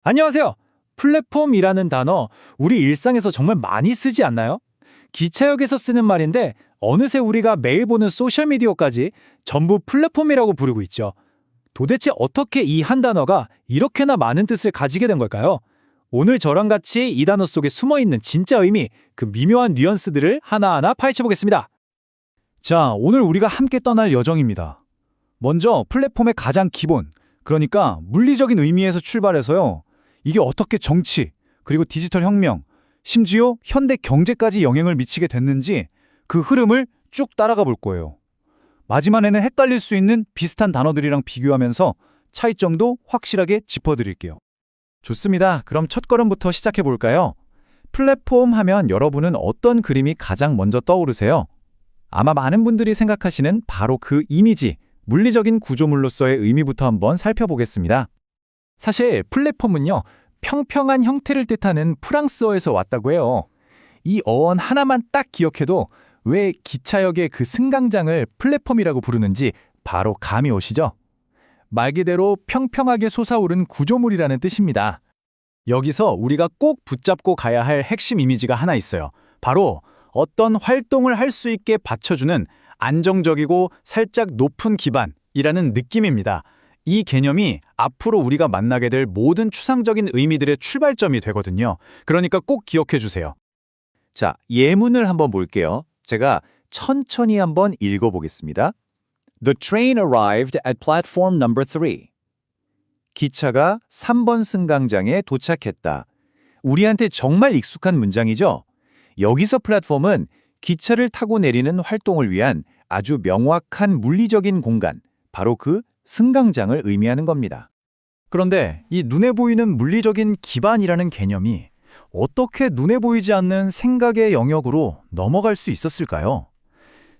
안녕하세요. 플랫폼이라는 단어, 우리 일상에서 정말 많이 쓰지 않나요? 기차역에서 쓰는 말인데 어느새 우리가 매일 보는 소셜미디어까지 전부 플랫폼이라고 부르고 있죠. 도대체 어떻게 이 한 단어가 이렇게나 많은 뜻을 가지게 된 걸까요? 오늘 저랑 같이 이 단어 속에 숨어있는 진짜 의미, 그 미묘한 뉘앙스들을 하나하나 파헤쳐보겠습니다. 자, 오늘 우리가 함께 떠날 여정입니다. 먼저 플랫폼의 가장 기본, 그러니까 물리적인 의미에서 출발해서요. 이게 어떻게 정치, 그리고 디지털 혁명, 심지어 현대 경제까지 영향을 미치게 됐는지 그 흐름을 쭉 따라가 볼 거예요. 마지막에는 헷갈릴 수 있는 비슷한 단어들이랑 비교하면서 차이점도 확실하게 짚어드릴게요. 좋습니다. 그럼 첫걸음부터 시작해 볼까요? 플랫폼 하면 여러분은 어떤 그림이 가장 먼저 떠오르세요? 아마 많은 분들이 생각하시는 바로 그 이미지, 물리적인 구조물로서의 의미부터 한번 살펴보겠습니다. 사실 플랫폼은요, 평평한 형태를 뜻하는 프랑스어에서 왔다고 해요. 이 어원 하나만 딱 기억해도 왜 기차역의 그 승강장을 플랫폼이라고 부르는지 바로 감이 오시죠? 말 그대로 평평하게 솟아오른 구조물이라는 뜻입니다. 여기서 우리가 꼭 붙잡고 가야 할 핵심 이미지가 하나 있어요. 바로 어떤 활동을 할 수 있게 받쳐주는 안정적이고 살짝 높은 기반이라는 느낌입니다. 이 개념이 앞으로 우리가 만나게 될 모든 추상적인 의미들의 출발점이 되거든요. 그러니까 꼭 기억해 주세요. 자, 예문을 한번 볼게요. 제가 천천히 한번 읽어보겠습니다. The train arrived at platform number 3. 기차가 3번 승강장에 도착했다. 우리한테 정말 익숙한 문장이죠? 여기서 플랫폼은 기차를 타고 내리는 활동을 위한 아주 명확한 물리적인 공간, 바로 그 승강장을 의미하는 겁니다. 그런데 이 눈에 보이는 물리적인 기반이라는 개념이 어떻게 눈에 보이지 않는 생각의 영역으로 넘어갈 수 있었을까요?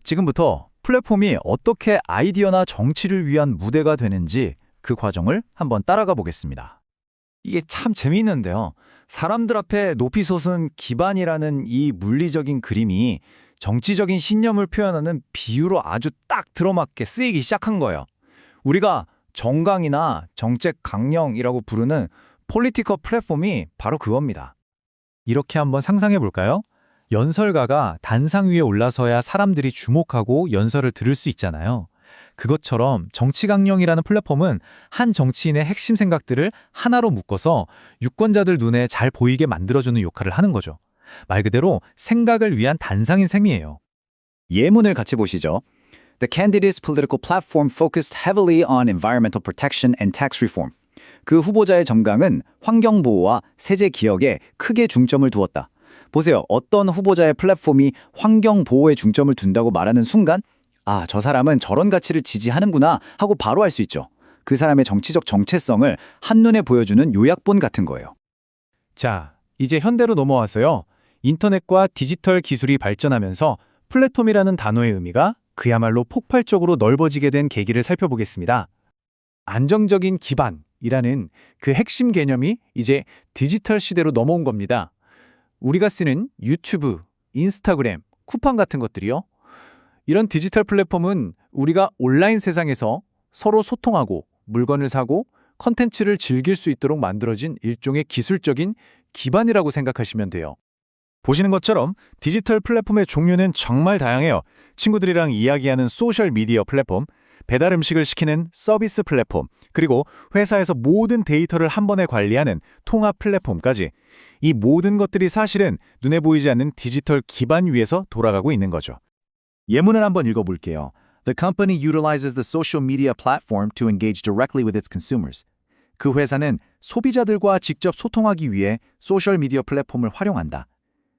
지금부터 플랫폼이 어떻게 아이디어나 정치를 위한 무대가 되는지 그 과정을 한번 따라가 보겠습니다. 이게 참 재미있는데요. 사람들 앞에 높이 솟은 기반이라는 이 물리적인 그림이 정치적인 신념을 표현하는 비유로 아주 딱 들어맞게 쓰이기 시작한 거예요. 우리가 정강이나 정책 강령이라고 부르는 폴리티컬 플랫폼이 바로 그겁니다. 이렇게 한번 상상해 볼까요? 연설가가 단상 위에 올라서야 사람들이 주목하고 연설을 들을 수 있잖아요. 그것처럼 정치강령이라는 플랫폼은 한 정치인의 핵심 생각들을 하나로 묶어서 유권자들 눈에 잘 보이게 만들어주는 역할을 하는 거죠. 말 그대로 생각을 위한 단상인 셈이에요. 예문을 같이 보시죠. The candidate's political platform focused heavily on environmental protection and tax reform. 그 후보자의 정강은 환경 보호와 세제 개혁에 크게 중점을 두었다. 보세요. 어떤 후보자의 플랫폼이 환경 보호에 중점을 둔다고 말하는 순간 아, 저 사람은 저런 가치를 지지하는구나 하고 바로 알 수 있죠. 그 사람의 정치적 정체성을 한눈에 보여주는 요약본 같은 거예요. 자, 이제 현대로 넘어와서요. 인터넷과 디지털 기술이 발전하면서 플랫폼이라는 단어의 의미가 그야말로 폭발적으로 넓어지게 된 계기를 살펴보겠습니다. 안정적인 기반이라는 그 핵심 개념이 이제 디지털 시대로 넘어온 겁니다. 우리가 쓰는 유튜브, 인스타그램, 쿠팡 같은 것들이요. 이런 디지털 플랫폼은 우리가 온라인 세상에서 서로 소통하고 물건을 사고 컨텐츠를 즐길 수 있도록 만들어진 일종의 기술적인 기반이라고 생각하시면 돼요. 보시는 것처럼 디지털 플랫폼의 종류는 정말 다양해요. 친구들이랑 이야기하는 소셜 미디어 플랫폼, 배달 음식을 시키는 서비스 플랫폼, 그리고 회사에서 모든 데이터를 한 번에 관리하는 통합 플랫폼까지 이 모든 것들이 사실은 눈에 보이지 않는 디지털 기반 위에서 돌아가고 있는 거죠. 예문을 한번 읽어볼게요. The company utilizes the social media platform to engage directly with its consumers. 그 회사는 소비자들과 직접 소통하기 위해 소셜 미디어 플랫폼을 활용한다.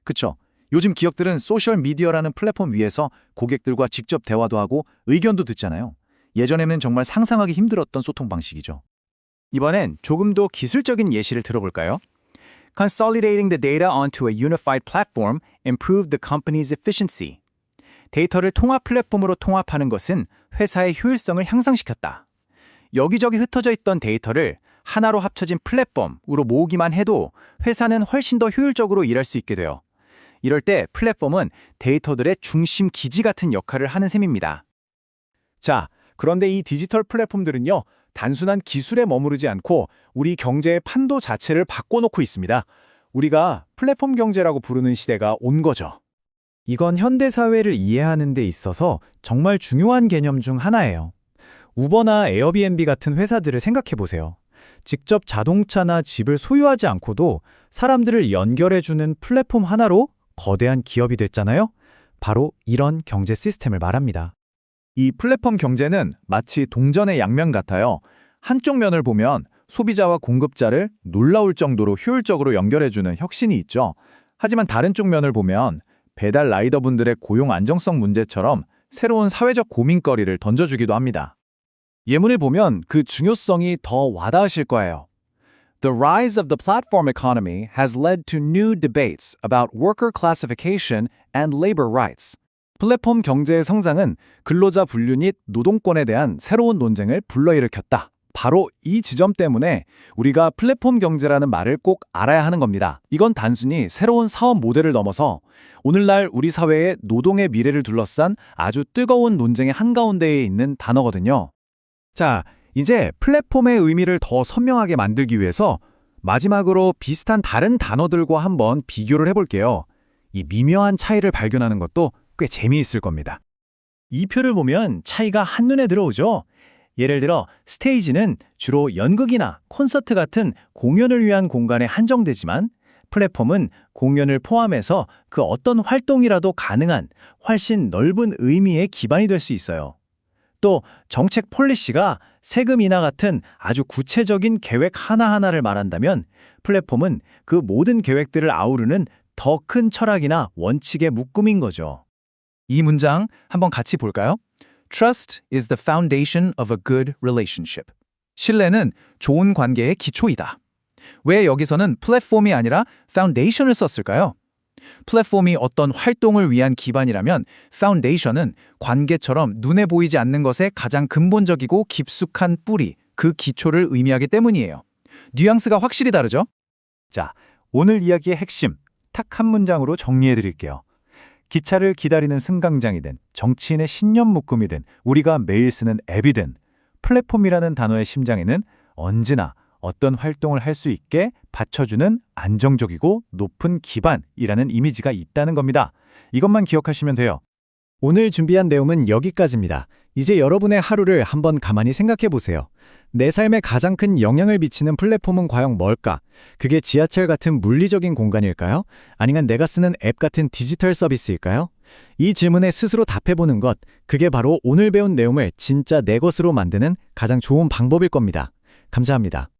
그쵸? 요즘 기업들은 소셜 미디어라는 플랫폼 위에서 고객들과 직접 대화도 하고 의견도 듣잖아요. 예전에는 정말 상상하기 힘들었던 소통 방식이죠. 이번엔 조금 더 기술적인 예시를 들어볼까요? Consolidating the data onto a unified platform improved the company's efficiency. 데이터를 통합 플랫폼으로 통합하는 것은 회사의 효율성을 향상시켰다. 여기저기 흩어져 있던 데이터를 하나로 합쳐진 플랫폼으로 모으기만 해도 회사는 훨씬 더 효율적으로 일할 수 있게 돼요. 이럴 때 플랫폼은 데이터들의 중심 기지 같은 역할을 하는 셈입니다. 자, 그런데 이 디지털 플랫폼들은요, 단순한 기술에 머무르지 않고 우리 경제의 판도 자체를 바꿔놓고 있습니다. 우리가 플랫폼 경제라고 부르는 시대가 온 거죠. 이건 현대 사회를 이해하는 데 있어서 정말 중요한 개념 중 하나예요. 우버나 에어비앤비 같은 회사들을 생각해 보세요. 직접 자동차나 집을 소유하지 않고도 사람들을 연결해주는 플랫폼 하나로 거대한 기업이 됐잖아요. 바로 이런 경제 시스템을 말합니다. 이 플랫폼 경제는 마치 동전의 양면 같아요. 한쪽 면을 보면 소비자와 공급자를 놀라울 정도로 효율적으로 연결해주는 혁신이 있죠. 하지만 다른 쪽 면을 보면 배달 라이더분들의 고용 안정성 문제처럼 새로운 사회적 고민거리를 던져주기도 합니다. 예문을 보면 그 중요성이 더 와닿으실 거예요. The rise of the platform economy has led to new debates about worker classification and labor rights. 플랫폼 경제의 성장은 근로자 분류 및 노동권에 대한 새로운 논쟁을 불러일으켰다. 바로 이 지점 때문에 우리가 플랫폼 경제라는 말을 꼭 알아야 하는 겁니다. 이건 단순히 새로운 사업 모델을 넘어서 오늘날 우리 사회의 노동의 미래를 둘러싼 아주 뜨거운 논쟁의 한가운데에 있는 단어거든요. 자, 이제 플랫폼의 의미를 더 선명하게 만들기 위해서 마지막으로 비슷한 다른 단어들과 한번 비교를 해볼게요. 이 미묘한 차이를 발견하는 것도 꽤 재미있을 겁니다. 이 표를 보면 차이가 한눈에 들어오죠? 예를 들어 스테이지는 주로 연극이나 콘서트 같은 공연을 위한 공간에 한정되지만 플랫폼은 공연을 포함해서 그 어떤 활동이라도 가능한 훨씬 넓은 의미의 기반이 될 수 있어요. 또 정책 폴리시가 세금 인하 같은 아주 구체적인 계획 하나하나를 말한다면 플랫폼은 그 모든 계획들을 아우르는 더 큰 철학이나 원칙의 묶음인 거죠. 이 문장 한번 같이 볼까요? Trust is the foundation of a good relationship. 신뢰는 좋은 관계의 기초이다. 왜 여기서는 플랫폼이 아니라 foundation을 썼을까요? 플랫폼이 어떤 활동을 위한 기반이라면 foundation은 관계처럼 눈에 보이지 않는 것의 가장 근본적이고 깊숙한 뿌리, 그 기초를 의미하기 때문이에요. 뉘앙스가 확실히 다르죠? 자, 오늘 이야기의 핵심, 딱 한 문장으로 정리해 드릴게요. 기차를 기다리는 승강장이든 정치인의 신념 묶음이든 우리가 매일 쓰는 앱이든 플랫폼이라는 단어의 심장에는 언제나 어떤 활동을 할 수 있게 받쳐주는 안정적이고 높은 기반이라는 이미지가 있다는 겁니다. 이것만 기억하시면 돼요. 오늘 준비한 내용은 여기까지입니다. 이제 여러분의 하루를 한번 가만히 생각해 보세요. 내 삶에 가장 큰 영향을 미치는 플랫폼은 과연 뭘까? 그게 지하철 같은 물리적인 공간일까요? 아니면 내가 쓰는 앱 같은 디지털 서비스일까요? 이 질문에 스스로 답해보는 것, 그게 바로 오늘 배운 내용을 진짜 내 것으로 만드는 가장 좋은 방법일 겁니다. 감사합니다.